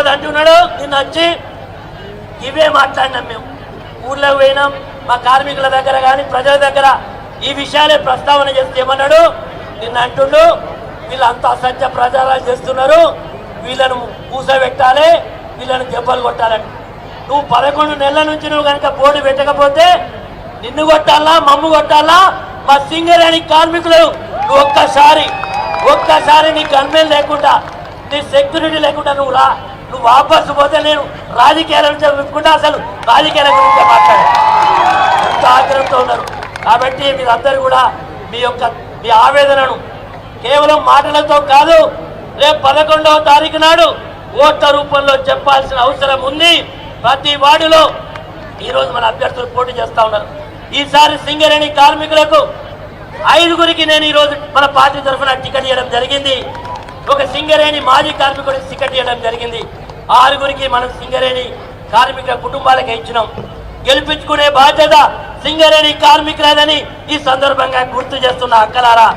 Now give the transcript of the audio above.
వాడు అంటున్నాడు నిన్న వచ్చి ఇవే మాట్లాడినాం మేము ఊర్లోకి పోయినాం మా కార్మికుల దగ్గర కానీ ప్రజల దగ్గర ఈ విషయాలే ప్రస్తావన చేస్తే ఏమన్నాడు నిన్న అంటుండు వీళ్ళంతా అసత్య ప్రచారాలు చేస్తున్నారు వీళ్ళను కూసబెట్టాలి వీళ్ళను దెబ్బలు కొట్టాలని నువ్వు 11 నెలల నుంచి నువ్వు కనుక బోర్డు పెట్టకపోతే నిన్ను కొట్టాలా మమ్ము కొట్టాలా మా సింగరేణి కార్మికులు నువ్వు ఒక్కసారి నీ గన్మేలు లేకుండా నీ సెక్యూరిటీ లేకుండా నువ్వు వాపసు పోతే నేను రాజకీయాల నుంచి విప్పుకుంటా అసలు రాజకీయాల గురించి మాట్లాడే ఎంత ఆగ్రహంతో ఉన్నారు కాబట్టి మీరందరూ కూడా మీ ఆవేదనను కేవలం మాటలతో కాదు రేపు 11వ తారీఖు నాడు ఓట్ల రూపంలో చెప్పాల్సిన అవసరం ఉంది ప్రతి వార్డులో ఈరోజు మన అభ్యర్థులు పోటీ చేస్తా ఉన్నారు ఈసారి సింగరేణి కార్మికులకు 5గురికి నేను ఈరోజు మన పార్టీ తరఫున టికెట్ ఇవ్వడం జరిగింది ఒక సింగరేణి మాజీ కార్మికుడికి టికెట్ ఇవ్వడం జరిగింది 6గురికి మనం సింగరేణి కార్మికుల కుటుంబాలకే ఇచ్చినాం గెలిపించుకునే బాధ్యత సింగరేణి కార్మికులదని ఈ సందర్భంగా గుర్తు చేస్తున్న అక్కలారా